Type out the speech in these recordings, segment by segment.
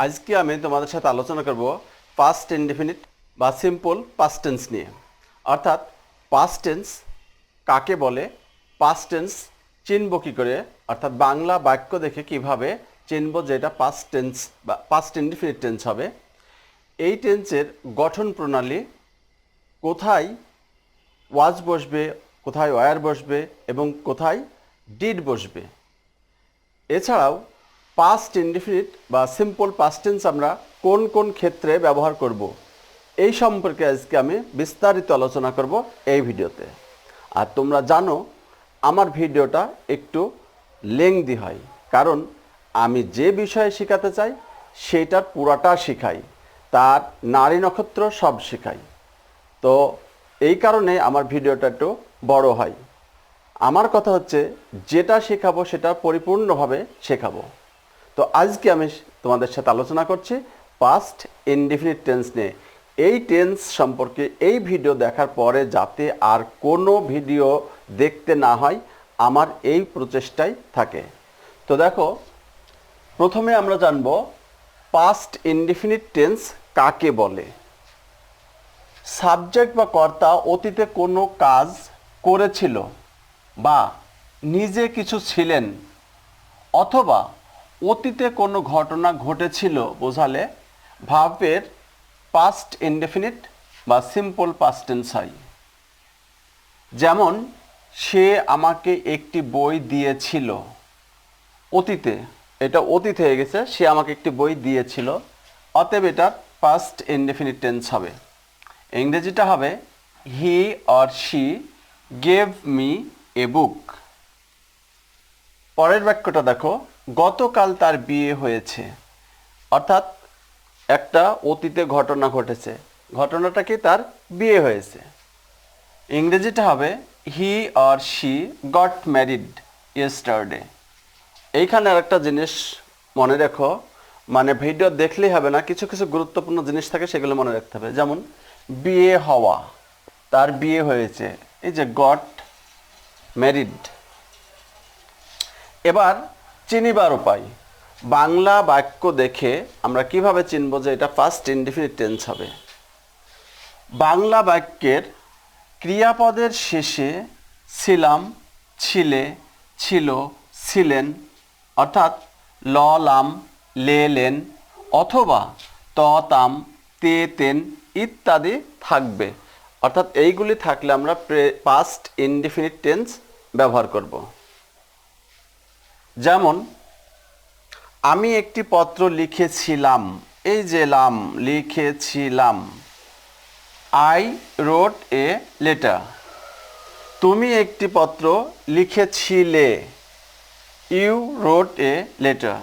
আজকে আমি তোমাদের সাথে আলোচনা করব পাস্ট ইনডেফিনিট বা সিম্পল পাস্ট টেন্স নিয়ে। অর্থাৎ পাস্ট টেন্স কাকে বলে, পাস্ট টেন্স চিনব কী করে, অর্থাৎ বাংলা বাক্য দেখে কিভাবে চিনব যে এটা পাস্ট টেন্স বা পাস্ট ইনডেফিনিট টেন্স হবে, এই টেন্সের গঠন প্রণালী, কোথায় ওয়াজ বসবে, কোথায় ওয়ার বসবে এবং কোথায় ডিড বসবে। এছাড়াও পাস্ট ইনডেফিনিট বা সিম্পল পাস্ট টেন্স আমরা কোন কোন ক্ষেত্রে ব্যবহার করব, এই সম্পর্কে আজকে আমি বিস্তারিত আলোচনা করব এই ভিডিওতে। আর তোমরা জানো আমার ভিডিওটা একটু লেংদি হয়, কারণ আমি যে বিষয়ে শেখাতে চাই সেইটার পুরাটা শেখাই, তার নারী নক্ষত্র সব শেখাই। তো এই কারণে আমার ভিডিওটা একটু বড় হয়। আমার কথা হচ্ছে যেটা শেখাবো সেটা পরিপূর্ণভাবে শেখাবো। তো আজকে আমি তোমাদের সাথে আলোচনা করছি পাস্ট ইনডেফিনিট টেন্স নিয়ে। এই টেন্স সম্পর্কে এই ভিডিও দেখার পরে যাতে আর কোনো ভিডিও দেখতে না হয়, আমার এই প্রচেষ্টাই থাকে। তো দেখো, প্রথমে আমরা জানব পাস্ট ইনডেফিনিট টেন্স কাকে বলে। সাবজেক্ট বা কর্তা অতীতে কোনো কাজ করেছিল বা নিজে কিছু ছিলেন, অথবা অতীতে কোনো ঘটনা ঘটেছিল বোঝালে ভার্বের পাস্ট ইনডেফিনিট বা সিম্পল পাস্ট টেন্স হয়। যেমন, সে আমাকে একটি বই দিয়েছিল। অতীতে, এটা অতীত হয়ে গেছে, সে আমাকে একটি বই দিয়েছিল, অতএব এটার পাস্ট ইনডেফিনিট টেন্স হবে। ইংরেজিটা হবে he or she gave me a book. পরের বাক্যটা দেখো, গতকাল তার বিয়ে হয়েছে। অর্থাৎ একটা অতীতে ঘটনা ঘটেছে, ঘটনাটা কি, তার বিয়ে হয়েছে। ইংরেজিটা হবে he or she got married yesterday. এইখানে আরেকটা জিনিস মনে রেখো, মানে ভিডিও দেখলেই হবে না, কিছু কিছু গুরুত্বপূর্ণ জিনিস থাকে, সেগুলো মনে রাখতে হবে। যেমন বিয়ে হওয়া, তার বিয়ে হয়েছে, এই যে গট ম্যারিড। এবার চিনিবার উপায়, বাংলা বাক্য দেখে আমরা কিভাবে চিনব যে এটা পাস্ট ইনডেফিনিট টেন্স হবে। বাংলা বাক্যের ক্রিয়াপদের শেষে ছিলাম, ছিলে, ছিল, ছিলেন, অর্থাৎ ল লাম, লে লেন, অথবা ত তাম, তে তেন ইত্যাদি থাকবে। অর্থাৎ এইগুলি থাকলে আমরা পাস্ট ইনডেফিনিট টেন্স ব্যবহার করব। যেমন, আমি একটি পত্র লিখেছিলাম, এই যে লাম, লিখেছিলাম, আই রোট এ লেটার। তুমি একটি পত্র লিখেছিলে, ইউ রোট এ লেটার।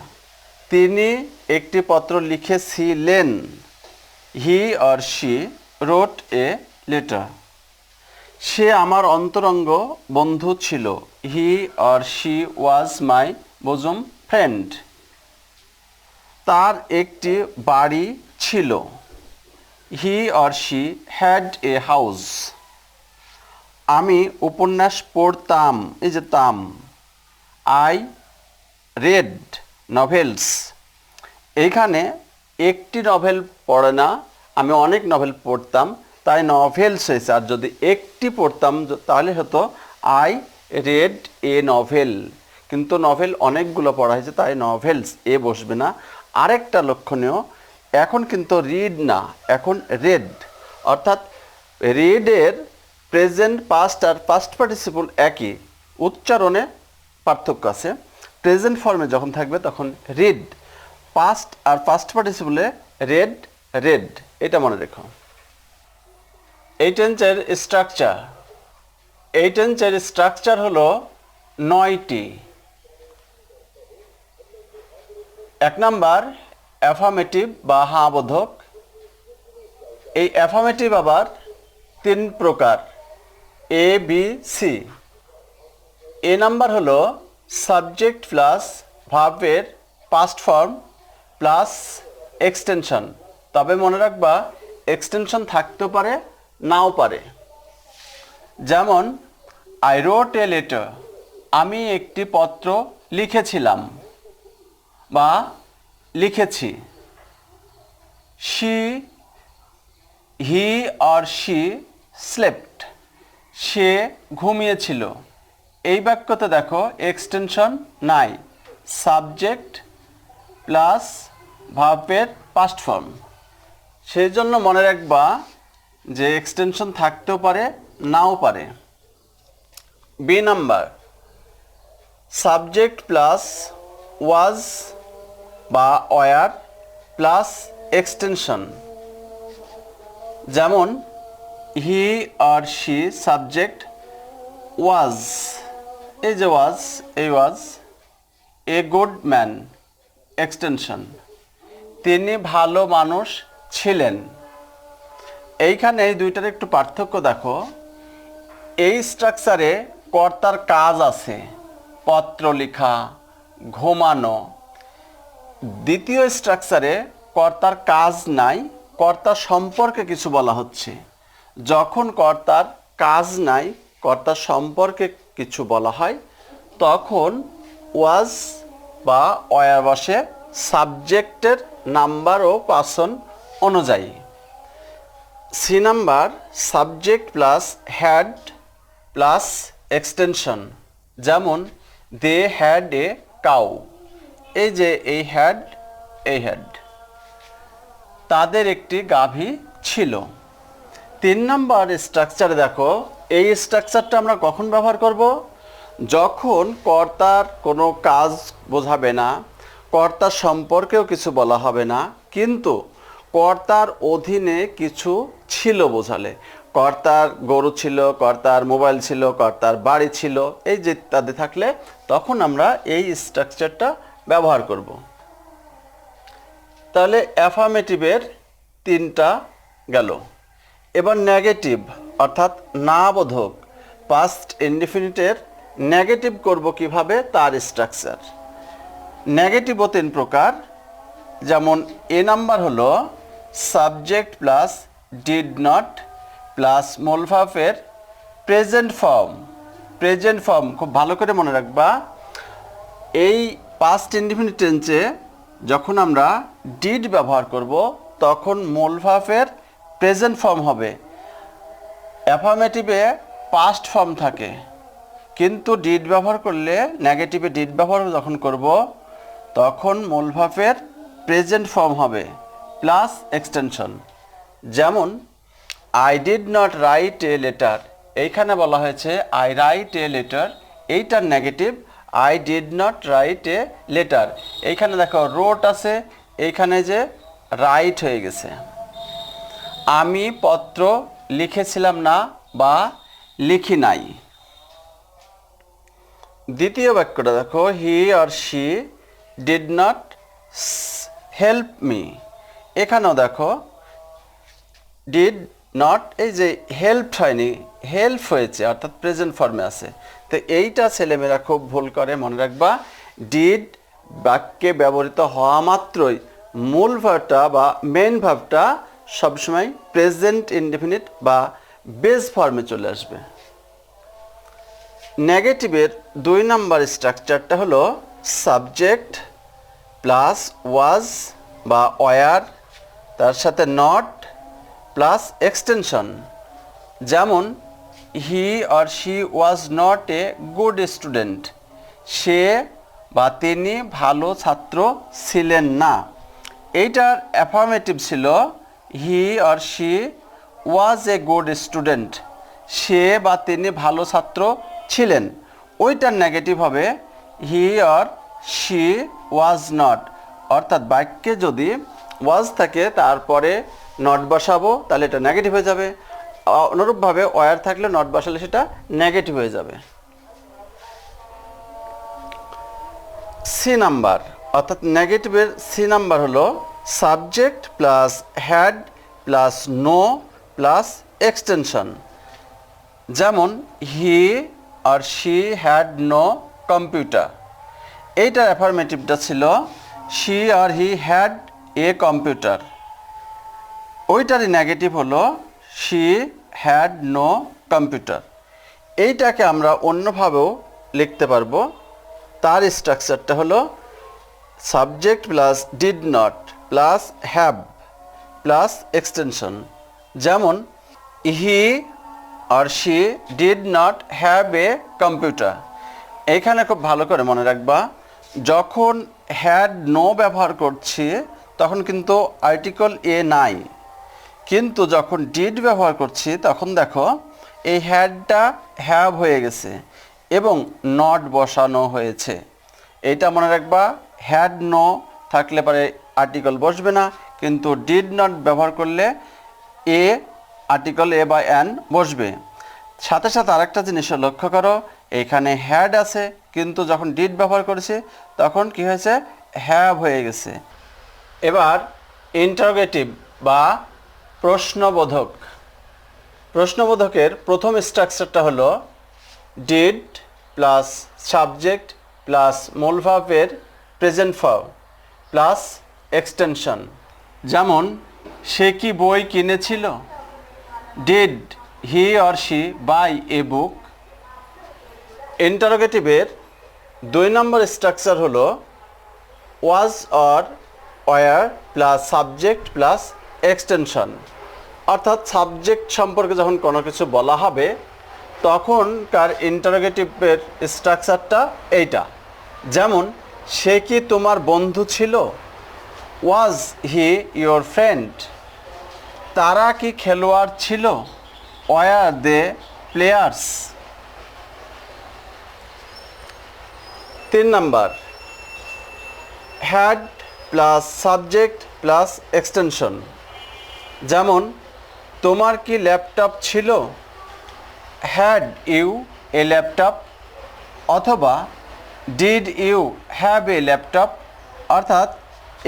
তিনি একটি পত্র লিখেছিলেন, he or she wrote a letter. সে আমার অন্তরঙ্গ বন্ধু ছিল, he or she was my bosom friend. তার একটি বাড়ি ছিল, he or she had a house. আমি উপন্যাস পড়তাম, এই যে তাম, আই রেড নভেলস। এইখানে একটি নভেল পড়ে না, আমি অনেক নভেল পড়তাম, তাই নভেলস হয়েছে। আর যদি একটি পড়তাম তাহলে হতো আই রেড এ নভেল, কিন্তু নভেল অনেকগুলো পড়া হয়েছে, তাই নভেলস এ বসবে না। আরেকটা লক্ষণীয়, এখন কিন্তু রিড না, এখন রেড। অর্থাৎ রিডের প্রেজেন্ট পাস্ট আর পাস্ট পার্টিসিপল একই, উচ্চারণে পার্থক্য আছে। প্রেজেন্ট ফর্মে যখন থাকবে তখন রিড, পাস্ট আর পাস্ট পার্টিসিপলে রেড, রেড, এটা মনে রেখো। এই টেন্সের স্ট্রাকচার, এই টেন্সের স্ট্রাকচার হলো 9টি। 1 নাম্বার অ্যাফার্মেটিভ বা হাঁ বোধক। এই অ্যাফার্মেটিভ আবার 3 প্রকার, A B C. A number হলো সাবজেক্ট প্লাস ভার্বের পাস্ট ফর্ম প্লাস এক্সটেনশন। তবে মনে রাখবা এক্সটেনশন থাকতেও পারে, নাও পারে। যেমন আই রোট এ লেটার, আমি একটি পত্র লিখেছিলাম বা লিখেছি। হি অর শি স্লেপ্ট, সে ঘুমিয়েছিল। এই বাক্যতে দেখো এক্সটেনশন নাই, সাবজেক্ট প্লাস ভার্বের পাস্ট ফর্ম। সেই জন্য মনে রাখবা যে এক্সটেনশন থাকতেও পারে নাও পারে। B number, subject plus was বা ওয়ার প্লাস এক্সটেনশন। যেমন হি আর শি সাবজেক্ট ওয়াজ, এই যে ওয়াজ, এই ওয়াজ এ গুড ম্যান এক্সটেনশন, তিনি ভালো মানুষ ছিলেন। এইখানে এই দুইটার একটু পার্থক্য দেখো। এই স্ট্রাকচারে কর্তার কাজ আছে, পত্র লেখা, ঘুমানো। দ্বিতীয় স্ট্রাকচারে কর্তার কাজ নাই, কর্তা সম্পর্কে কিছু বলা হচ্ছে। যখন কর্তার কাজ নাই, কর্তা সম্পর্কে কিছু বলা হয়, তখন ওয়াজ বা ওয়ার বসে সাবজেক্টের নাম্বার ও পার্সন অনুযায়ী। C number, subject plus had plus extension. যেমন দে হ্যাড এ কাউ, এই যে এই হ্যাড, এই হ্যাড, তাদের একটি গাভী ছিল। 3 নম্বর স্ট্রাকচারে দেখো, এই স্ট্রাকচারটা আমরা কখন ব্যবহার করব? যখন কর্তার কোনো কাজ বোঝাবে না, কর্তার সম্পর্কেও কিছু বলা হবে না, কিন্তু কর্তার অধীনে কিছু ছিল বোঝালে। কর্তার গরু ছিল, কর্তার মোবাইল ছিল, কর্তার বাড়ি ছিল, এই যে ইত্যাদি থাকলে তখন আমরা এই স্ট্রাকচারটা ব্যবহার করব। তাহলে অ্যাফার্মেটিভের 3টা গেল। এবার নেগেটিভ অর্থাৎ না বোধক পাস্ট ইনডিফিনিটের নেগেটিভ করব কিভাবে, তার স্ট্রাকচার। নেগেটিভও 3 প্রকার। যেমন এ নাম্বার হলো subject plus did not plus মূল ভার্বের প্রেজেন্ট ফর্ম। প্রেজেন্ট ফর্ম খুব ভালো করে মনে রাখবা। এই পাস্ট ইনডিফিনিট টেন্সে যখন আমরা ডিড ব্যবহার করব, তখন মূল ভার্বের প্রেজেন্ট ফর্ম হবে। অ্যাফার্মেটিভে পাস্ট ফর্ম থাকে, কিন্তু ডিড ব্যবহার করলে, নেগেটিভে ডিড ব্যবহার যখন করব, তখন মূল ভার্বের প্রেজেন্ট ফর্ম হবে প্লাস এক্সটেনশন। যেমন I did not write a letter, এইখানে বলা হয়েছে আই রাইট এ লেটার, এইটার negative I did not write a letter. এইখানে দেখো রোট আছে, এইখানে যে রাইট হয়ে গেছে। আমি পত্র লিখেছিলাম না বা লিখি নাই। দ্বিতীয় বাক্যটা দেখো, হি or she did not help me. এখানেও দেখো ডিড নট, এই যে হেল্প হয়নি, হেল্প হয়েছে, অর্থাৎ প্রেজেন্ট ফর্মে আছে। তো এইটা ছেলেমেয়েরা খুব ভুল করে, মনে রাখবা ডিড বাক্যে ব্যবহৃত হওয়া মাত্রই মূল ভার্বটা বা মেইন ভার্বটা সবসময় প্রেজেন্ট ইনডেফিনিট বা বেস ফর্মে চলে আসবে। নেগেটিভের 2 নম্বর স্ট্রাকচারটা হলো সাবজেক্ট প্লাস ওয়াজ বা ওয়ার, তার সাথে নট প্লাস এক্সটেনশন। যেমন he or she was not a good student, সে বা তিনি ভালো ছাত্র ছিলেন না। এইটার অ্যাফার্মেটিভ ছিল he or she was a good student, সে বা তিনি ভালো ছাত্র ছিলেন। ওইটার নেগেটিভ হবে he or she was not. অর্থাৎ বাক্যে যদি ওয়াজ থাকে তারপরে নট বসাবো, তাহলে এটা নেগেটিভ হয়ে যাবে। অনুরূপভাবে ওয়ার থাকলে নট বসালে সেটা নেগেটিভ হয়ে যাবে। সি নাম্বার অর্থাৎ নেগেটিভের সি নাম্বার হলো subject plus had plus no plus extension. যেমন হি আর শি হ্যাড নো কম্পিউটার, এইটার অ্যাফার্মেটিভটা ছিল শি আর হি হ্যাড এ কম্পিউটার। ওইটারই নেগেটিভ হলো শি হ্যাড নো কম্পিউটার। এইটাকে আমরা অন্যভাবেও লিখতে পারবো। তার স্ট্রাকচারটা হলো subject plus did not plus have plus extension. যেমন হি আর she did not have a computer. এইখানে খুব ভালো করে মনে রাখবা, যখন হ্যাড নো ব্যবহার করছি তখন কিন্তু আর্টিকেল এ নাই, কিন্তু যখন ডিড ব্যবহার করছি তখন দেখো এই হ্যাডটা হ্যাভ হয়ে গেছে এবং নট বসানো হয়েছে। এইটা মনে রাখবা, হ্যাড নো থাকলে পরে আর্টিকেল বসবে না, কিন্তু ডিড নট ব্যবহার করলে এ আর্টিকেল এ বা অ্যান বসবে। সাথে সাথে আরেকটা জিনিস লক্ষ্য করো, এখানে হ্যাড আছে কিন্তু যখন ডিড ব্যবহার করেছি তখন কি হয়েছে, হ্যাভ হয়ে গেছে। এবার ইন্টারোগেটিভ বা প্রশ্নবোধক। প্রশ্নবোধকের প্রথম স্ট্রাকচারটা হলো ডিড প্লাস সাবজেক্ট প্লাস মূল ভার্বের প্রেজেন্ট ফর্ম প্লাস এক্সটেনশন। যেমন সে কি বই কিনেছিল, did he or she buy a book. ইন্টারোগেটিভের 2 নম্বর স্ট্রাকচার হলো was or were plus subject plus extension. অর্থাৎ সাবজেক্ট সম্পর্কে যখন কোনো কিছু বলা হবে তখনকার ইন্টারোগেটিভের স্ট্রাকচারটা এইটা। যেমন সে কি তোমার বন্ধু ছিল, ওয়াজ হি ইয়োর ফ্রেন্ড। তারা কি খেলোয়াড় ছিল, were they players. 3 number had plus subject plus extension. যেমন তোমার কি ল্যাপটপ ছিল, হ্যাড ইউ এ ল্যাপটপ, অথবা did you have a laptop. অর্থাৎ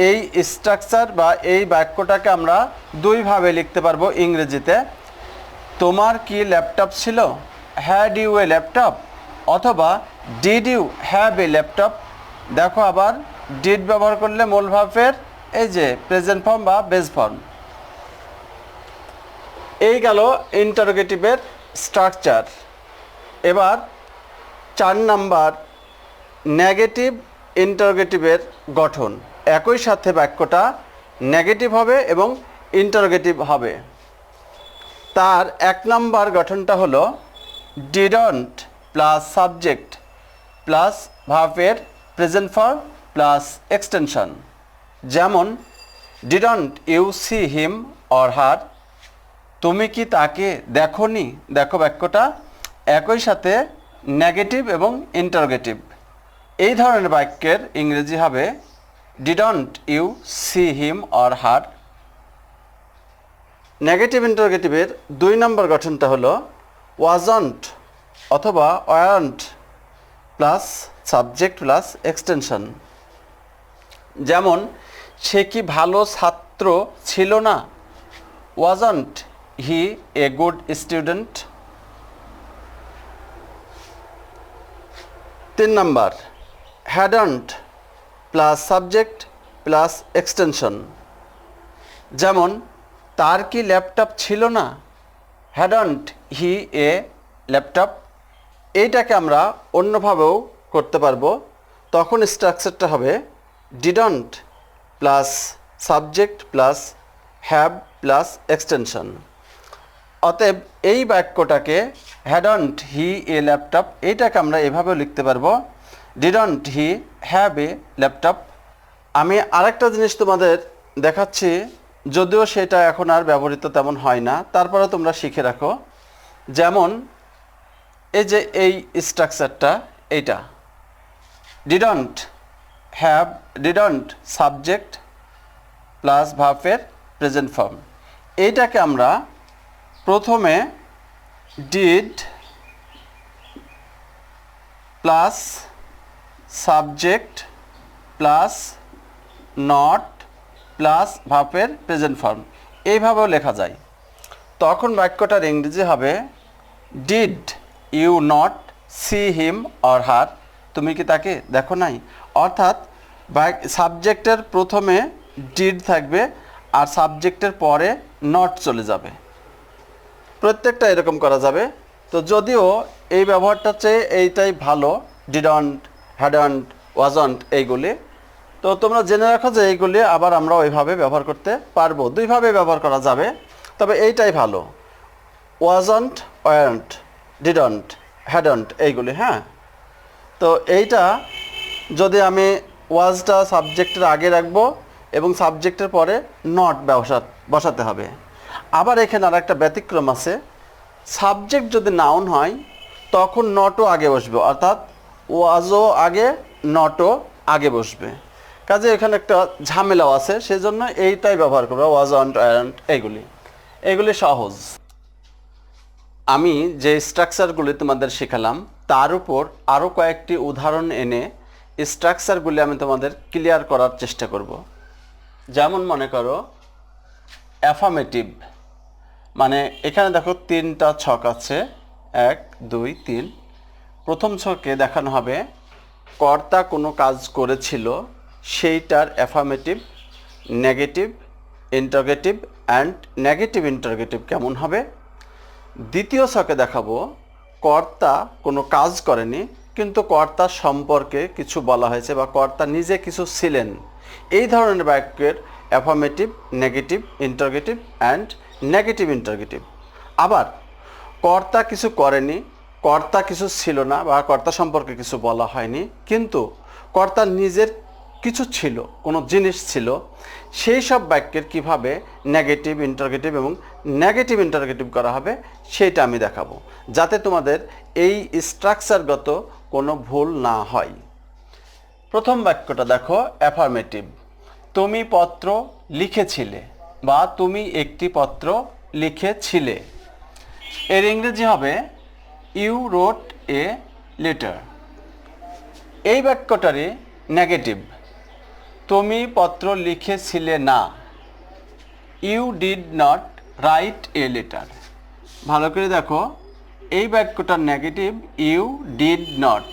এই স্ট্রাকচার বা এই বাক্যটাকে আমরা দুইভাবে লিখতে পারবো ইংরেজিতে। তোমার কি ল্যাপটপ ছিল, হ্যাড ইউ এ ল্যাপটপ, অথবা did you have a laptop. দেখো আবার ডিড ব্যবহার করলে মূল ভার্বের এই যে প্রেজেন্ট ফর্ম বা বেস ফর্ম। এই গেল ইন্টারোগেটিভের স্ট্রাকচার। এবার 4 নাম্বার নেগেটিভ ইন্টারোগেটিভের গঠন। একই সাথে বাক্যটা নেগেটিভ হবে এবং ইন্টারোগেটিভ হবে। তার 1 নাম্বার গঠনটা হলো ডিডন্ট প্লাস সাবজেক্ট প্লাস ভার্বের প্রেজেন্ট ফর্ম প্লাস এক্সটেনশন। যেমন didn't you see him or her. তুমি কি তাকে দেখোনি। দেখো বাক্যটা একই সাথে নেগেটিভ এবং ইন্টারোগেটিভ। এই ধরনের বাক্যের ইংরেজি হবে didn't you see him or her. Negative ইন্টারোগেটিভের 2 নম্বর গঠনটা হলো ওয়াজন্ট অথবা weren't plus subject plus extension. যেমন সে কি ভালো ছাত্র ছিল না, wasn't he a good student. 3 number hadn't plus subject plus extension. যেমন তার কি ল্যাপটপ ছিল না, হ্যাডন্ট হি এ ল্যাপটপ। এইটাকে আমরা অন্যভাবেও করতে পারবো। তখন স্ট্রাকচারটা হবে didn't plus subject plus have plus extension. অতএব এই বাক্যটাকে হ্যাডন্ট হি এ ল্যাপটপ, এইটাকে আমরা এভাবেও লিখতে পারবো didn't he have a laptop. আমি আরেকটা জিনিস তোমাদের দেখাচ্ছি, যদিও সেটা এখন আর ব্যবহৃত তেমন হয় না, তারপরে তোমরা শিখে রাখো। যেমন এই যে এই স্ট্রাকচারটা, এইটা didn't have, didn't subject plus ভার্বের প্রেজেন্ট ফর্ম। এইটাকে আমরা প্রথমে did plus subject plus not plus ভার্বের প্রেজেন্ট ফর্ম এইভাবেও লেখা যায়। তখন বাক্যটার ইংরেজি হবে did you not see him or her. তুমি কি তাকে দেখো নাই। অর্থাৎ সাবজেক্টের প্রথমে ডিড থাকবে আর সাবজেক্টের পরে নট চলে যাবে। প্রত্যেকটা এরকম করা যাবে। তো যদিও এই ব্যবহারটার চেয়ে এইটাই ভালো, ডিডন্ট, হ্যাডন্ট, ওয়াজন্ট এইগুলি। তো তোমরা জেনে রাখো যে এইগুলি আবার আমরা ওইভাবে ব্যবহার করতে পারবো, দুইভাবে ব্যবহার করা যাবে, তবে এইটাই ভালো। ওয়াজন্ট, ওয়ারেন্ট, ডিডন্ট, হ্যাডন্ট, এইগুলি। হ্যাঁ, তো এইটা যদি আমি ওয়াজটা সাবজেক্টের আগে রাখবো এবং সাবজেক্টের পরে নট বসাতে হবে। আবার এখানে আর একটা ব্যতিক্রম আছে, সাবজেক্ট যদি নাউন হয় তখন নটও আগে বসবে, অর্থাৎ ওয়াজও আগে নটও আগে বসবে। কাজে এখানে একটা ঝামেলাও আছে, সেজন্য এইটাই ব্যবহার করবো, ওয়াজন্ট, ওয়ারেন্ট, এইগুলি সহজ। আমি যে স্ট্রাকচারগুলি তোমাদের শেখালাম তার উপর আরও কয়েকটি উদাহরণ এনে স্ট্রাকচারগুলি আমি তোমাদের ক্লিয়ার করার চেষ্টা করব। যেমন মনে করো অ্যাফার্মেটিভ, মানে এখানে দেখো 3টা ছক আছে, 1 2 3। প্রথম ছকে দেখানো হবে কর্তা কোনো কাজ করেছিল, সেইটার affirmative, negative, interrogative and negative interrogative কেমন হবে। দ্বিতীয় ছকে দেখাবো কর্তা কোনো কাজ করেনি কিন্তু কর্তা সম্পর্কে কিছু বলা হয়েছে বা কর্তা নিজে কিছু ছিলেন, এই ধরনের বাক্যের affirmative, negative interrogative and negative interrogative. আবার কর্তা কিছু করেনি, কর্তা কিছু ছিল না বা কর্তা সম্পর্কে কিছু বলা হয়নি, কিন্তু কর্তা নিজের কিছু ছিল, কোনো জিনিস ছিল, সেই সব বাক্যের কিভাবে নেগেটিভ, ইন্টারগেটিভ এবং নেগেটিভ ইন্টারগেটিভ করা হবে সেইটা আমি দেখাবো, যাতে তোমাদের এই স্ট্রাকচারগত কোনো ভুল না হয়। প্রথম বাক্যটা দেখো অ্যাফার্মেটিভ, তুমি পত্র লিখেছিলে বা তুমি একটি পত্র লিখেছিলে। এর ইংরেজি হবে ইউ রোট এ লেটার। এই বাক্যটারই নেগেটিভ, তুমি পত্র লিখেছিলে না, you did not write a letter. ভালো করে দেখো, এই বাক্যটার নেগেটিভ ইউ ডিড নট,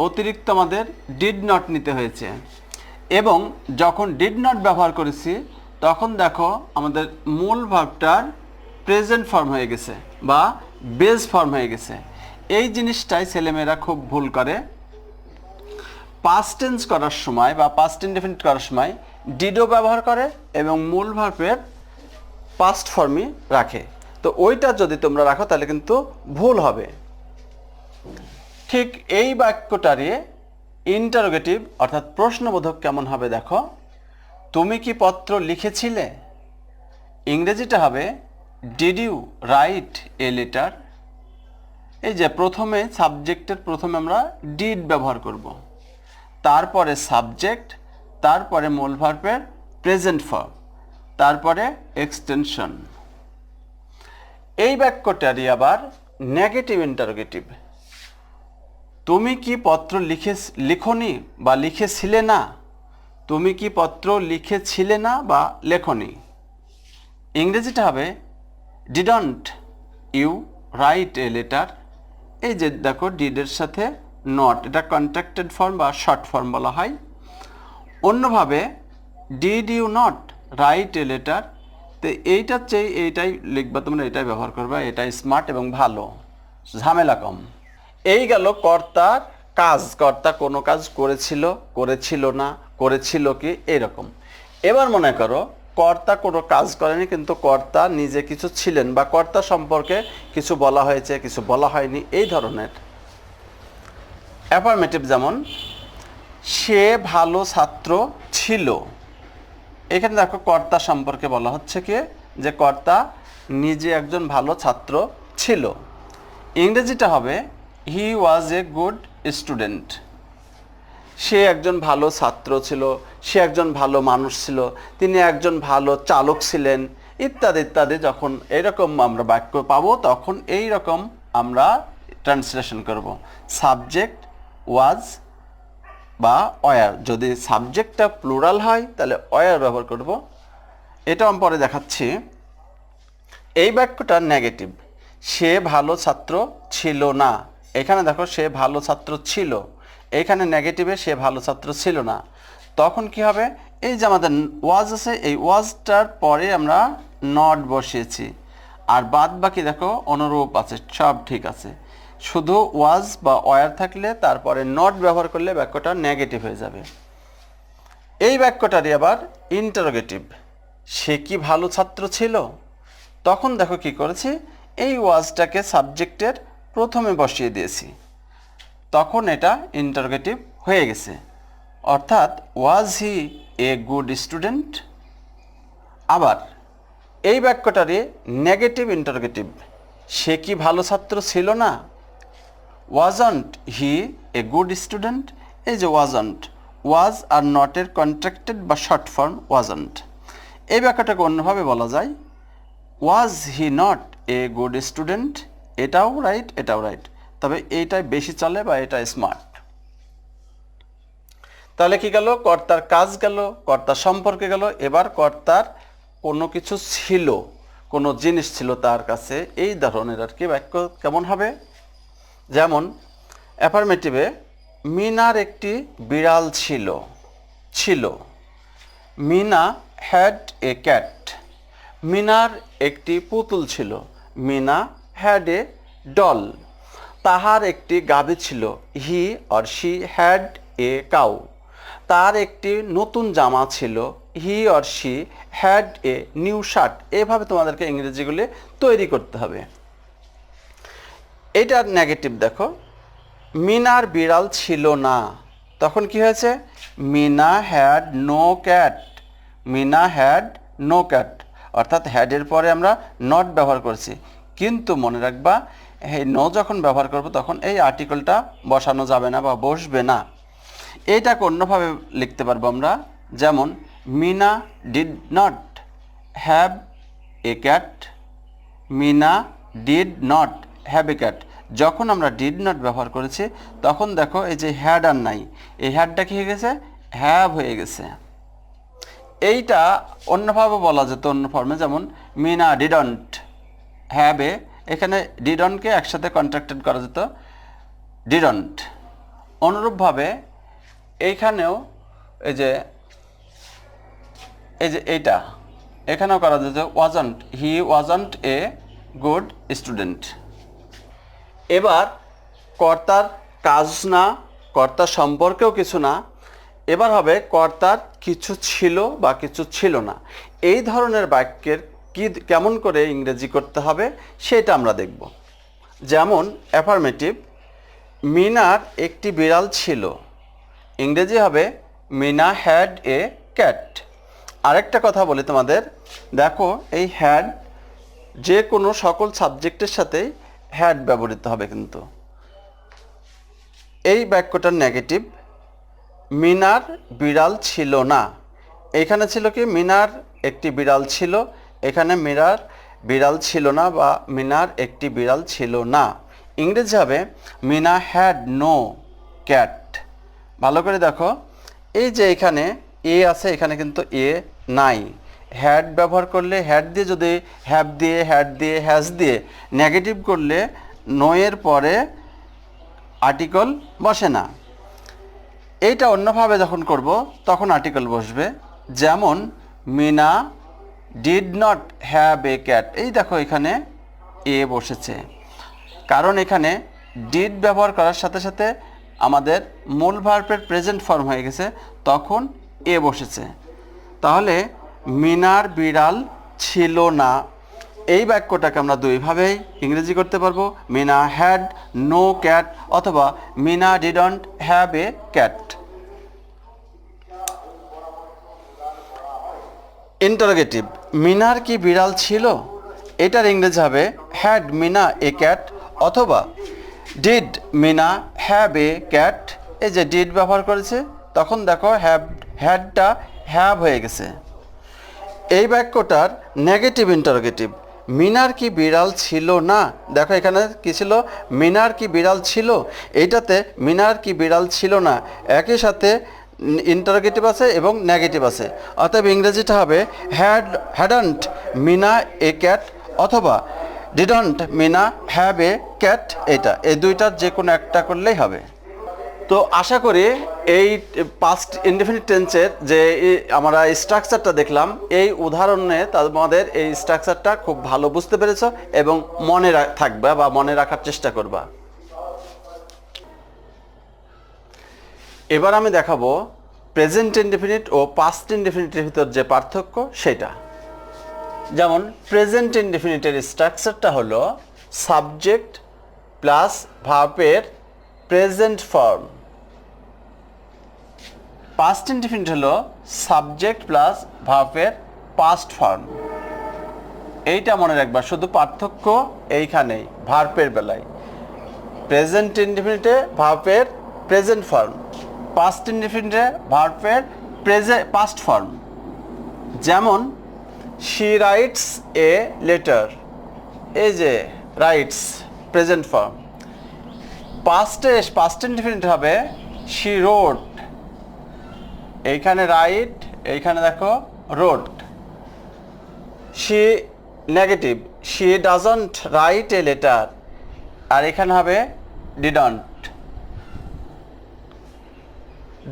অতিরিক্ত আমাদের ডিড নট নিতে হয়েছে, এবং যখন ডিড নট ব্যবহার করেছি তখন দেখো আমাদের মূল ভার্বটার প্রেজেন্ট ফর্ম হয়ে গেছে বা বেস ফর্ম হয়ে গেছে। এই জিনিসটাই ছেলেমেয়েরা খুব ভুল করে। পাস্ট টেন্স করার সময় বা পাস্ট ইনডেফিনিট করার সময় ডিডও ব্যবহার করে এবং মূল ভার্বের পাস্ট ফর্মই রাখে। তো ওইটা যদি তোমরা রাখো তাহলে কিন্তু ভুল হবে। ঠিক এই বাক্যটারে ইন্টারোগেটিভ অর্থাৎ প্রশ্নবোধক কেমন হবে দেখো, তুমি কি পত্র লিখেছিলে, ইংরেজিটা হবে did you write a letter. এই যে প্রথমে সাবজেক্টের প্রথমে আমরা ডিড ব্যবহার করব, তারপরে সাবজেক্ট, তারপরে মূল ভার্বের প্রেজেন্ট ফর্ম, তারপরে এক্সটেনশন। এই বাক্যটারই আবার নেগেটিভ ইন্টারোগেটিভ, তুমি কি পত্র লিখনি বা লিখেছিলে না, তুমি কি পত্র লিখেছিলে না বা লেখনি। ইংরেজিটা হবে didn't you write a letter. এই যে দেখো ডিডের সাথে নট, এটা কন্ট্রাক্টেড ফর্ম বা শর্ট ফর্ম বলা হয়। অন্যভাবে did you not write a letter, তো এইটার চেয়ে এইটাই লিখবা তোমরা, এটাই ব্যবহার করবা, এটাই স্মার্ট এবং ভালো, ঝামেলা কম। এই গেল কর্তার কাজ, কর্তা কোনো কাজ করেছিল, করেছিল না, করেছিল কি, এইরকম। এবার মনে করো কর্তা কোনো কাজ করেনি কিন্তু কর্তা নিজে কিছু ছিলেন বা কর্তা সম্পর্কে কিছু বলা হয়েছে, কিছু বলা হয়নি, এই ধরনের। অ্যাফার্মেটিভ যেমন সে ভালো ছাত্র ছিল, এখানে দেখো কর্তা সম্পর্কে বলা হচ্ছে কি যে কর্তা নিজে একজন ভালো ছাত্র ছিল। ইংরেজিটা হবে he was a good student. সে একজন ভালো ছাত্র ছিল, সে একজন ভালো মানুষ ছিল, তিনি একজন ভালো চালক ছিলেন, ইত্যাদি ইত্যাদি। যখন এরকম আমরা বাক্য পাবো তখন এই রকম আমরা ট্রান্সলেশন করব, সাবজেক্ট ওয়াজ বা ওয়ার। যদি সাবজেক্টটা প্লুরাল হয় তাহলে ওয়ার ব্যবহার করব, এটা আমি পরে দেখাচ্ছি। এই বাক্যটা নেগেটিভ, সে ভালো ছাত্র ছিল না। এখানে দেখো সে ভালো ছাত্র ছিল, এখানে নেগেটিভে সে ভালো ছাত্র ছিল না। তখন কি হবে, এই যে আমাদের ওয়াজ আছে, এই ওয়াজটার পরে আমরা নট বসিয়েছি, আর বাদ বাকি দেখো অনুরূপ আছে, সব ঠিক আছে। শুধু ওয়াজ বা ওয়ার থাকলে তারপরে নট ব্যবহার করলে বাক্যটা নেগেটিভ হয়ে যাবে। এই বাক্যটারই আবার ইন্টারোগেটিভ, সে কি ভালো ছাত্র ছিল। তখন দেখো কি করেছি, এই ওয়াজটাকে সাবজেক্টের প্রথমে বসিয়ে দিয়েছি, তখন এটা ইন্টারোগেটিভ হয়ে গেছে। অর্থাৎ ওয়াজ হি এ গুড স্টুডেন্ট। আবার এই বাক্যটারই নেগেটিভ ইন্টারোগেটিভ, সে কি ভালো ছাত্র ছিল না। Wasn't he a good student. এই যে ওয়াজন্ট, ওয়াজ আর নটের কন্ট্রাক্টেড বা শর্ট ফর্ম ওয়াজন্ট। এই বাক্যটাকে অন্যভাবে বলা যায়, was he not a good student. এটাও রাইট, এটাও রাইট, তবে এইটাই বেশি চলে বা এটা স্মার্ট। তাহলে কি গেল, কর্তার কাজ গেল, কর্তার সম্পর্কে গেল। এবার কর্তার কোনো কিছু ছিল, কোনো জিনিস ছিল তার কাছে, এই ধরনের আর কি বাক্য কেমন হবে। যেমন অ্যাফার্মেটিভে, মিনার একটি বিড়াল ছিল। ছিল, মিনা হ্যাড এ ক্যাট। মিনার একটি পুতুল ছিল। Meena had a doll. তাহার একটি গাভী ছিল। He or she had a cow. তার একটি নতুন জামা ছিল। He or she had a new shirt. এভাবে তোমাদেরকে ইংরেজিগুলি তৈরি করতে হবে। এটার নেগেটিভ দেখো, মিনার বিড়াল ছিল না। তখন কি হয়েছে, Meena had no cat. Meena had no cat, অর্থাৎ হ্যাডের পরে আমরা নট ব্যবহার করছি। কিন্তু মনে রাখবা, এই নো যখন ব্যবহার করব তখন এই আর্টিকেলটা বসানো যাবে না বা বসবে না। এইটাকে অন্যভাবে লিখতে পারবো আমরা, যেমন Meena did not have a cat. Meena did not have a cat. যখন আমরা ডিড নট ব্যবহার করেছি তখন দেখো এই যে হ্যাড আর নাই, এই হ্যাডটা কি হয়ে গেছে, হ্যাভ হয়ে গেছে। এইটা অন্যভাবে বলা যেত অন্য ফর্মে, যেমন মিনা ডিডন্ট হ্যাভ এ। এখানে ডিডন্টকে একসাথে কন্ট্রাক্টেড করা যেত ডিডন্ট। অনুরূপভাবে এইখানেও এই যে এইটা এখানেও করা যেত wasn't, he wasn't A good student. এবার কর্তার কাজ না, কর্তার সম্পর্কেও কিছু না, এবার হবে কর্তার কিছু ছিল বা কিছু ছিল না। এই ধরনের বাক্যের কেমন করে ইংরেজি করতে হবে সেটা আমরা দেখব। যেমন অ্যাফার্মেটিভ, মিনার একটি বিড়াল ছিল। ইংরেজি হবে মিনা হ্যাড এ ক্যাট। আরেকটা কথা বলি তোমাদের, দেখো এই হ্যাড যে কোনো সকল সাবজেক্টের সাথেই হ্যাড ব্যবহৃত হবে। কিন্তু এই বাক্যটার নেগেটিভ, মিনার বিড়াল ছিল না। এখানে ছিল কি, মিনার একটি বিড়াল ছিল। এখানে মিনার বিড়াল ছিল না বা মিনার একটি বিড়াল ছিল না। ইংরেজি হবে মিনা হ্যাড নো ক্যাট। ভালো করে দেখো, এই যে এখানে এ আছে, এখানে কিন্তু এ নাই। হ্যাড ব্যবহার করলে, হ্যাড দিয়ে যদি হ্যাভ দিয়ে, হ্যাড দিয়ে, হ্যাজ দিয়ে নেগেটিভ করলে নো এর পরে আর্টিকেল বসে না। এইটা অন্যভাবে যখন করব তখন আর্টিকেল বসবে। যেমন Meena did not have a cat. এই দেখো এখানে এ বসেছে, কারণ এখানে ডিড ব্যবহার করার সাথে সাথে আমাদের মূল ভার্বের প্রেজেন্ট ফর্ম হয়ে গেছে, তখন এ বসেছে। তাহলে মিনার বিড়াল ছিল না, এই বাক্যটাকে আমরা দুইভাবেই ইংরেজি করতে পারবো, মিনা হ্যাড নো ক্যাট অথবা Meena didn't have a cat. Interrogative, মিনার কি বিড়াল ছিল? এটার ইংরেজি হবে হ্যাড মিনা এ ক্যাট অথবা did Meena have a cat. এই যে ডিড ব্যবহার করেছে, তখন দেখো হ্যাডটা হ্যাভ হয়ে গেছে। এই বাক্যটার নেগেটিভ ইন্টারোগেটিভ, মিনার কি বিড়াল ছিল না। দেখো এখানে কি ছিল, মিনার কি বিড়াল ছিল। এইটাতে মিনার কি বিড়াল ছিল না একই সাথে ইন্টারোগেটিভ আছে এবং নেগেটিভ আছে। অতএব ইংরেজিটা হবে হ্যাডন্ট মিনা এ ক্যাট অথবা didn't Meena have a cat. এই দুইটার যে কোনো একটা করলেই হবে। তো আশা করি এই পাস্ট ইনডেফিনিট টেন্সের যে আমরা স্ট্রাকচারটা দেখলাম, এই উদাহরণে তোমাদের এই স্ট্রাকচারটা খুব ভালো বুঝতে পেরেছ এবং মনে থাকবে বা মনে রাখার চেষ্টা করবা। এবার আমি দেখাবো প্রেজেন্ট ইনডেফিনিট ও পাস্ট ইনডেফিনিটের ভিতর যে পার্থক্য সেটা। যেমন প্রেজেন্ট ইনডেফিনিটের স্ট্রাকচারটা হলো সাবজেক্ট প্লাস ভার্বের প্রেজেন্ট ফর্ম। পাস্ট ইনডেফিনিট হলো সাবজেক্ট প্লাস ভার্বের পাস্ট ফর্ম। এইটা মনে রাখবা, শুধু পার্থক্য এইখানেই ভার্বের বেলায়। প্রেজেন্ট ইনডেফিনিটে ভার্বের প্রেজেন্ট ফর্ম, পাস্ট ইনডেফিনিটে ভার্বের পাস্ট ফর্ম। যেমন শি রাইটস এ লেটার, এই যে writes present form. Past indefinite হবে শি রোট, এইখানে রাইট, এইখানে দেখো wrote. She negative, she doesn't write a letter, আর এখানে হবে didn't.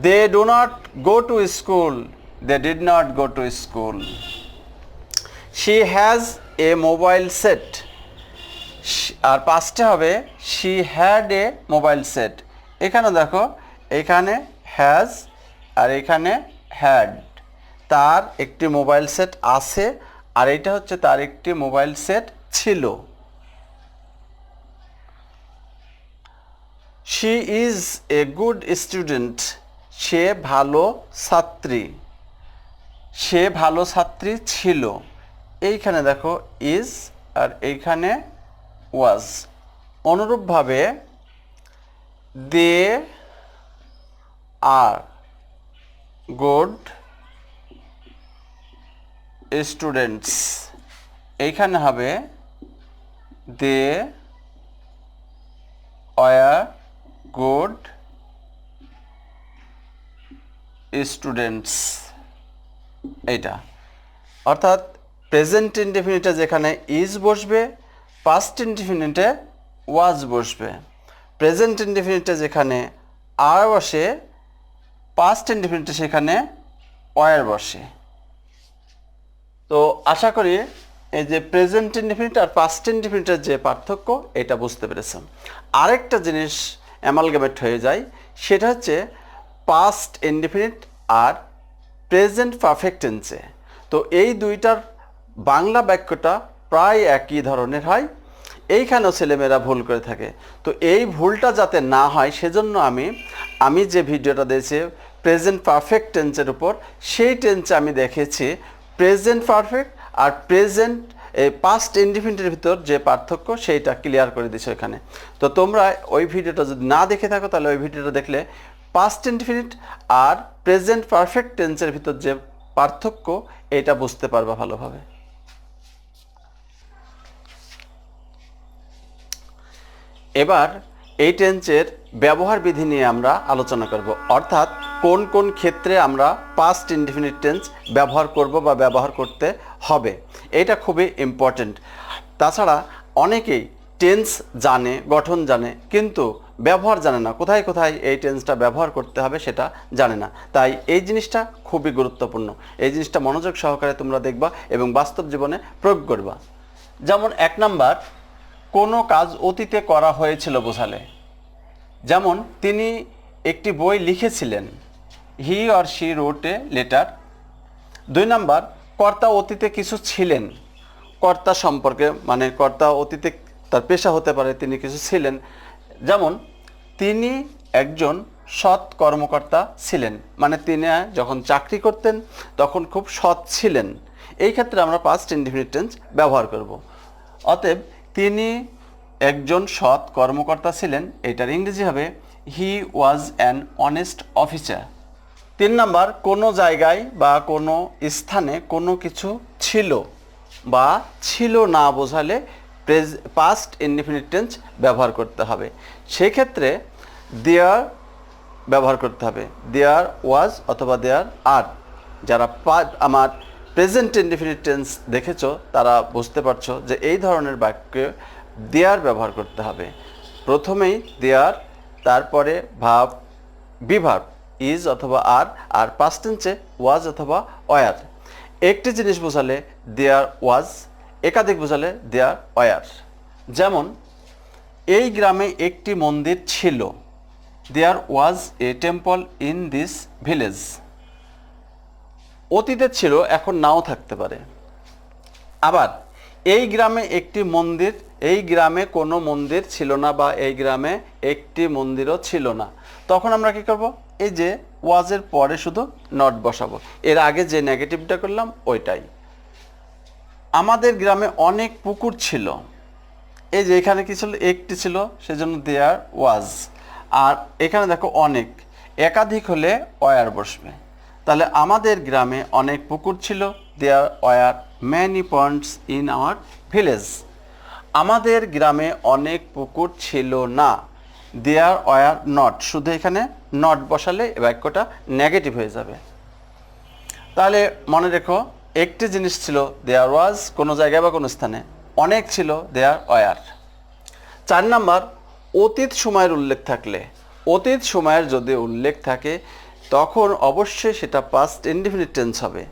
They do not go to school, they did not go to school. She has a mobile set, আর পাস্টে হবে she had a mobile set. এখানে দেখো, এখানে has আর এখানে হ্যাড, তার একটি মোবাইল সেট আছে, আর এটা হচ্ছে তার একটি মোবাইল সেট ছিল। She is a good student, সে ভালো ছাত্রী, সে ভালো ছাত্রী ছিল। এইখানে দেখো ইজ আর এইখানে ওয়াজ। অনুরূপভাবে দে আর গুড স্টুডেন্টস, এইখানে হবে দে ওয়ার গুড স্টুডেন্টস। এইটা অর্থাৎ প্রেজেন্ট ইনডেফিনিটে যেখানে ইজ বসবে, পাস্ট ইনডেফিনিটে ওয়াজ বসবে। প্রেজেন্ট ইনডেফিনিটে যেখানে আর বসে, পাস্ট ইনডেফিনিটে সেখানে ওয়ার বসে। তো আশা করি এই যে প্রেজেন্ট ইনডেফিনিট আর পাস্ট ইনডেফিনিটের যে পার্থক্য এটা বুঝতে পেরেছেন। আরেকটা জিনিস অ্যামালগামেট হয়ে যায়, সেটা হচ্ছে পাস্ট ইনডেফিনিট আর প্রেজেন্ট পারফেক্ট টেন্সে। তো এই দুইটার বাংলা বাক্যটা প্রায় একই ধরনের হয়, এইখানেও ছেলেমেয়েরা ভুল করে থাকে। তো এই ভুলটা যাতে না হয় সেজন্য আমি যে ভিডিওটা দিয়েছি প্রেজেন্ট পারফেক্ট টেন্সের উপর, সেই টেন্সে আমি দেখেছি প্রেজেন্ট পারফেক্ট আর প্রেজেন্ট পাস্ট ইনডেফিনিটের ভিতর যে পার্থক্য সেইটা ক্লিয়ার করে দিছে ওইখানে। তো তোমরা ওই ভিডিওটা যদি না দেখে থাকো তাহলে ওই ভিডিওটা দেখলে পাস্ট ইনডেফিনিট আর প্রেজেন্ট পারফেক্ট টেন্সের ভিতর যে পার্থক্য এটা বুঝতে পারবা ভালোভাবে। এবার এই টেন্সের ব্যবহার বিধি নিয়ে আমরা আলোচনা করব, অর্থাৎ কোন কোন ক্ষেত্রে আমরা পাস্ট ইনডেফিনিট টেন্স ব্যবহার করব বা ব্যবহার করতে হবে, এটা খুবই ইম্পর্টেন্ট। তাছাড়া অনেকেই টেন্স জানে, গঠন জানে, কিন্তু ব্যবহার জানে না, কোথায় কোথায় এই টেন্সটা ব্যবহার করতে হবে সেটা জানে না। তাই এই জিনিসটা খুবই গুরুত্বপূর্ণ। এই জিনিসটা মনোযোগ সহকারে তোমরা দেখবা এবং বাস্তব জীবনে প্রয়োগ করবা। যেমন 1 নাম্বার, কোনো কাজ অতীতে করা হয়েছিল বোঝালে। যেমন তিনি একটি বই লিখেছিলেন, he or she wrote a letter. 2 number, কর্তা অতীতে কিছু ছিলেন, কর্তা সম্পর্কে মানে কর্তা অতীতে তার পেশা হতে পারে, তিনি কিছু ছিলেন। যেমন তিনি একজন সৎ কর্মকর্তা ছিলেন, মানে তিনি যখন চাকরি করতেন তখন খুব সৎ ছিলেন। এই ক্ষেত্রে আমরা পাস্ট ইনডেফিনিট টেন্স ব্যবহার করব। অতএব তিনি একজন সৎ কর্মকর্তা ছিলেন, এটার ইংরেজি হবে he was an honest officer. 3 number, কোনো জায়গায় বা কোনো স্থানে কোনো কিছু ছিল বা ছিল না বোঝালে পাস্ট ইনডেফিনিট টেন্স ব্যবহার করতে হবে। সেক্ষেত্রে দেয়ার ব্যবহার করতে হবে, দেয়ার ওয়াজ অথবা দেয়ার আর। যারা আমার প্রেজেন্ট ইনডেফিনিট টেন্স দেখেছো তারা বুঝতে পারছো যে এই ধরনের বাক্যে দেয়ার ব্যবহার করতে হবে। প্রথমেই দেয়ার, তারপরে ভাব বিভার্ব ইজ অথবা আর, আর পাস্ট টেন্সে ওয়াজ অথবা ওয়ার। একটি জিনিস বোঝালে দেয়ার ওয়াজ, একাধিক বোঝালে দেয়ার ওয়ার। যেমন এই গ্রামে একটি মন্দির ছিল, দেয়ার ওয়াজ এ টেম্পল ইন দিস ভিলেজ। অতীতে ছিল, এখন নাও থাকতে পারে। আবার এই গ্রামে একটি মন্দির, এই গ্রামে কোনো মন্দির ছিল না বা এই গ্রামে একটি মন্দিরও ছিল না, তখন আমরা কি করব, এই যে ওয়াজের পরে শুধু নট বসাবো, এর আগে যে নেগেটিভটা করলাম ওইটাই। আমাদের গ্রামে অনেক পুকুর ছিল, এই যে এখানে কি ছিল, একটি ছিল, সেজন্য দেয়ার ওয়াজ। আর এখানে দেখো অনেক, একাধিক হলে ওয়ার বসবে। তাহলে আমাদের গ্রামে অনেক পুকুর ছিল, there were many ponds in our village. আমাদের গ্রামে অনেক পুকুর ছিল না, দেয়ার ওয়ার নট, শুধু এখানে নট বসালে বাক্যটা নেগেটিভ হয়ে যাবে। তাহলে মনে রেখো, একটি জিনিস ছিল দেয়ার ওয়াজ কোনো জায়গায় বা কোনো স্থানে, অনেক ছিল দেয়ার ওয়ার। 4 নাম্বার, অতীত সময়ের উল্লেখ থাকলে, অতীত সময়ের যদি উল্লেখ থাকে তখন অবশ্যই সেটা পাস্ট ইনডিফিনিট টেন্স হবে।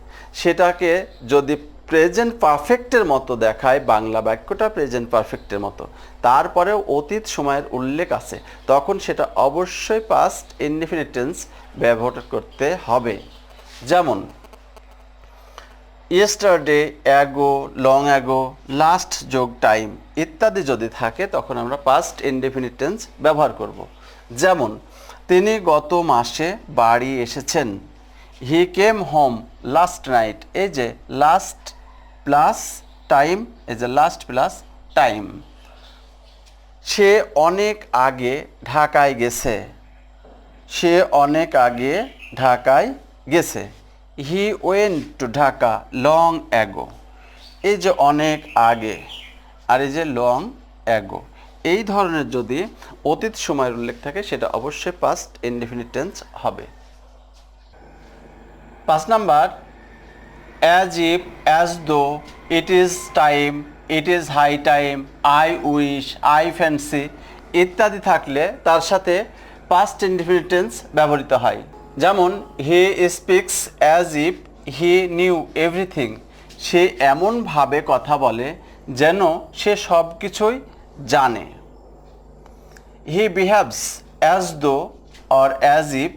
সেটাকে যদি প্রেজেন্ট পারফেক্টের মতো দেখায়, বাংলা বাক্যটা প্রেজেন্ট পারফেক্টের মতো, তারপরেও অতীত সময়ের উল্লেখ আছে, তখন সেটা অবশ্যই পাস্ট ইনডিফিনিট টেন্স ব্যবহার করতে হবে। যেমন yesterday, ago, long ago, last যোগ টাইম ইত্যাদি যদি থাকে তখন আমরা পাস্ট ইনডেফিনিট টেন্স ব্যবহার করব। যেমন তিনি গত মাসে বাড়ি এসেছেন, হি কেম হোম লাস্ট নাইট, এই যে লাস্ট প্লাস টাইম, এই যে লাস্ট প্লাস টাইম। সে অনেক আগে ঢাকায় গেছে, সে অনেক আগে ঢাকায় গেছে, he went to Dhaka long ago, এই যে অনেক আগে আর এই যে লং অ্যাগো, এই ধরনের যদি অতীত সময়ের উল্লেখ থাকে সেটা অবশ্যই পাস্ট ইনডেফিনিট টেন্স হবে। 5 number, as if, as though, it is time, it is high time, I wish, I fancy ইত্যাদি থাকলে তার সাথে পাস্ট ইনডেফিনিট টেন্স ব্যবহৃত হয়। যেমন he speaks as if he knew everything, সে এমনভাবে কথা বলে যেন সে সব কিছুই জানে। He behaves as though or as if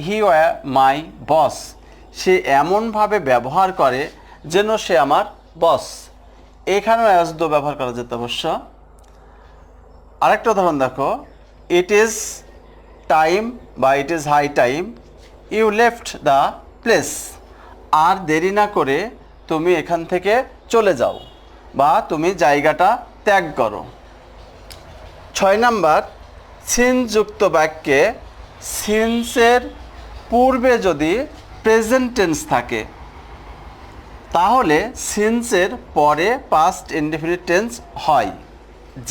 he were my boss, সে এমনভাবে ব্যবহার করে যেন সে আমার বস। এখানেও অ্যাজ দো ব্যবহার করা যেত অবশ্য। আরেকটা উদাহরণ দেখো, ইট ইজ টাইম বা it is high time you left the place, আর দেরি না করে তুমি এখান থেকে চলে যাও বা তুমি জায়গাটা ত্যাগ করো। 6 নাম্বার, সিন্স যুক্ত বাক্যে সিন্সের পূর্বে যদি প্রেজেন্ট টেন্স থাকে তাহলে সিন্সের পরে পাস্ট ইনডেফিনিট টেন্স হয়।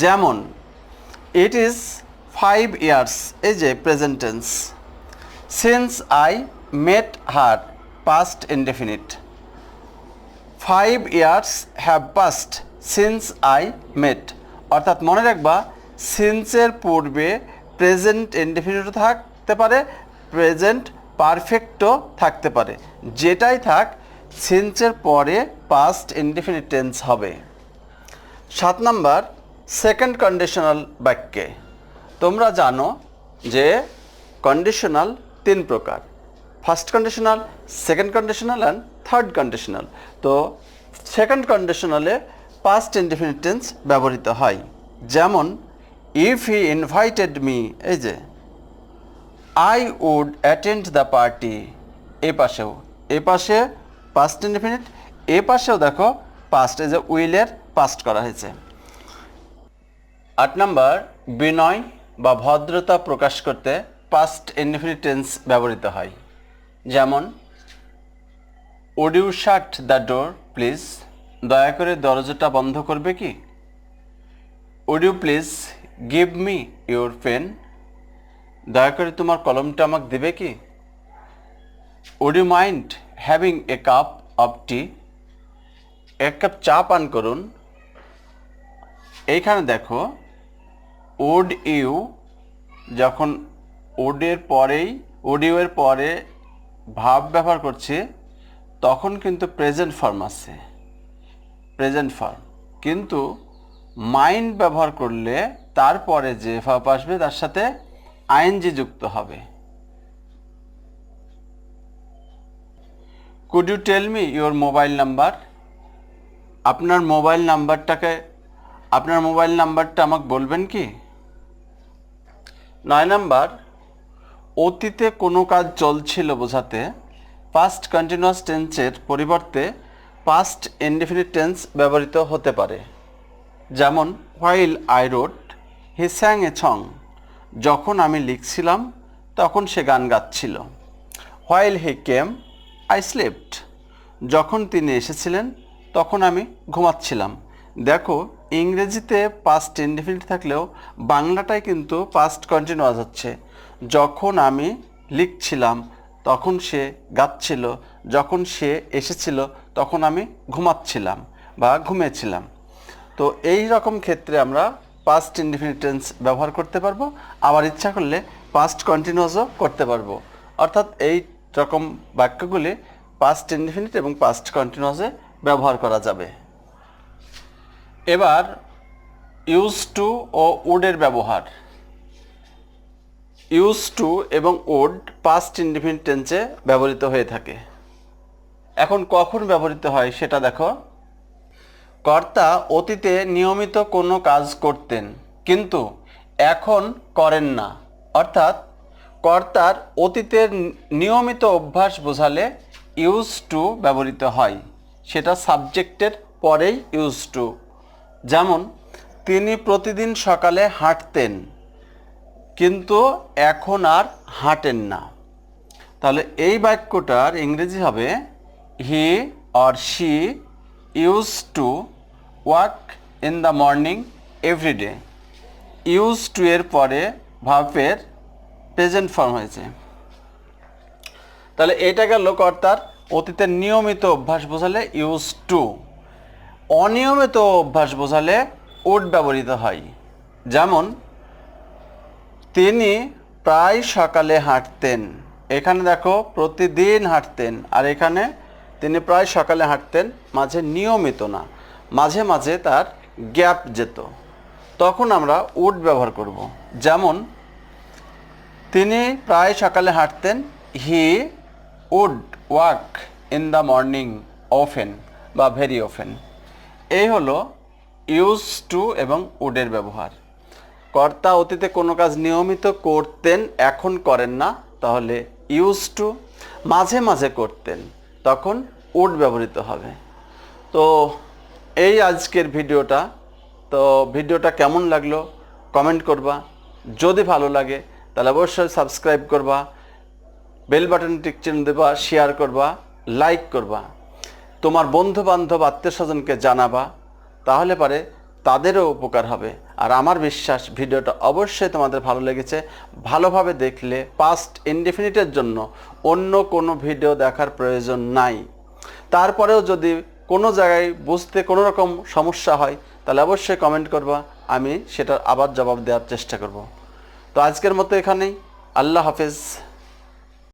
যেমন ইট ইজ 5 ইয়ার্স, এই যে present tense, since I met her past indefinite, 5 years have passed since I met. অর্থাৎ মনে রাখবা, সিন্সের পূর্বে প্রেজেন্ট ইনডেফিনিটও থাকতে পারে, প্রেজেন্ট পারফেক্টও থাকতে পারে, যেটাই থাক সিন্সের পরে পাস্ট ইনডেফিনিট টেন্স হবে। 7 নাম্বার, সেকেন্ড কন্ডিশনাল বাক্যে তোমরা জানো যে কন্ডিশনাল 3 প্রকার, first conditional, second conditional and third conditional. তো সেকেন্ড কন্ডিশনালে পাস্ট ইনডেফিনিট টেন্স ব্যবহৃত হয়। যেমন ইফ হি ইনভাইটেড মি, এই যে I would attend the party, এই পাশেও, এ পাশে পাস্ট ইনডেফিনিট, এ পাশেও দেখো পাস্ট, এই যে উইলের পাস্ট করা হয়েছে। 8 নাম্বার, বিনয় বা ভদ্রতা প্রকাশ করতে পাস্ট ইনডেফিনিট টেন্স ব্যবহৃত হয়। যেমন would you shut the door please, দয়া করে দরজাটা বন্ধ করবে কি। Would you please give me your pen, দয়া করে তোমার কলমটা আমাকে দেবে কি। Would you mind having a cup of tea, এক কাপ চা পান করুন। এইখানে দেখো উড ইউ, যখন উডের পরেই, উড ইউ এর পরে ভাব ব্যবহার করছে তখন কিন্তু প্রেজেন্ট ফর্ম আছে, প্রেজেন্ট ফর্ম, কিন্তু মাইন্ড ব্যবহার করলে তারপরে যে ভাব আসবে তার সাথে আইএনজি যুক্ত হবে। Could you tell me your mobile number? আপনার মোবাইল নাম্বারটা আমাকে বলবেন কি? 9 নাম্বার, অতীতে কোনো কাজ চলছিল বোঝাতে পাস্ট কন্টিনিউয়াস টেন্সের পরিবর্তে পাস্ট ইনডেফিনিট টেন্স ব্যবহৃত হতে পারে। যেমন while I wrote he sang a song, যখন আমি লিখছিলাম তখন সে গান গাচ্ছিল। While he came I slept, যখন তিনি এসেছিলেন তখন আমি ঘুমাচ্ছিলাম। দেখো, ইংরেজিতে পাস্ট ইনডেফিনিট থাকলেও বাংলাটায় কিন্তু পাস্ট কন্টিনিউয়াস হচ্ছে। যখন আমি লিখছিলাম তখন সে গাচ্ছিল, যখন সে এসেছিল তখন আমি ঘুমাচ্ছিলাম বা ঘুমিয়েছিলাম। তো এই রকম ক্ষেত্রে আমরা পাস্ট ইনডেফিনিট টেন্স ব্যবহার করতে পারবো, আবার ইচ্ছা করলে পাস্ট কন্টিনিউয়াসও করতে পারবো। অর্থাৎ এই রকম বাক্যগুলি পাস্ট ইনডেফিনিট এবং পাস্ট কন্টিনিউয়াসে ব্যবহার করা যাবে। এবার ইউজ টু ও উডের ব্যবহার। ইউজ টু এবং উড পাস্ট ইনডেফিনিট টেন্সে ব্যবহৃত হয়ে থাকে। এখন কখন ব্যবহৃত হয় সেটা দেখো। কর্তা অতীতে নিয়মিত কোনো কাজ করতেন কিন্তু এখন করেন না, অর্থাৎ কর্তার অতীতের নিয়মিত অভ্যাস বোঝালে ইউজ টু ব্যবহৃত হয়, সেটা সাবজেক্টের পরেই ইউজ টু। যেমন তিনি প্রতিদিন সকালে হাঁটতেন কিন্তু এখন আর হাঁটেন না। তাহলে এই বাক্যটার ইংরেজি হবে he or she use to walk in the morning everyday. Use to এর পরে ভার্বের প্রেজেন্ট ফর্ম হয়েছে। তাহলে এটা গেল কর্তার অতীতের নিয়মিত অভ্যাস বোঝালে ইউজ টু। অনিয়মিত অভ্যাস বোঝালে উড ব্যবহৃত হয়। যেমন তিনি প্রায় সকালে হাঁটতেন, এখানে দেখো প্রতিদিন হাঁটতেন, আর এখানে তিনি প্রায় সকালে হাঁটতেন, মাঝে নিয়মিত না, মাঝে মাঝে তার গ্যাপ যেত, তখন আমরা উড ব্যবহার করব। যেমন তিনি প্রায় সকালে হাঁটতেন, he would walk in the morning often বা ভেরি অফেন। এই হলো ইউজ টু এবং উডের ব্যবহার। কর্তা অতীতে কোনো কাজ নিয়মিত করতেন, এখন করেন না, তাহলে ইউজ টু। মাঝে মাঝে করতেন, তখন উড ব্যবহৃত হবে। তো এই আজকের ভিডিওটা। তো ভিডিওটা কেমন লাগলো কমেন্ট করবা। যদি ভালো লাগে তাহলে অবশ্যই সাবস্ক্রাইব করবা, বেল বাটন টিক চিহ্ন দেবা, শেয়ার করবা, লাইক করবা, তোমার বন্ধু বান্ধব আত্মীয় স্বজনকে জানাবা, তাহলে পারে তাদেরও উপকার হবে। আর আমার বিশ্বাস ভিডিওটা অবশ্যই তোমাদের ভালো লেগেছে। ভালোভাবে দেখলে পাস্ট ইনডেফিনিটের জন্য অন্য কোনো ভিডিও দেখার প্রয়োজন নাই। তারপরেও যদি কোনো জায়গায় বুঝতে কোনো রকম সমস্যা হয় তাহলে অবশ্যই কমেন্ট করবা, আমি সেটার আবার জবাব দেওয়ার চেষ্টা করব। তো আজকের মতো এখানেই। আল্লাহ হাফেজ।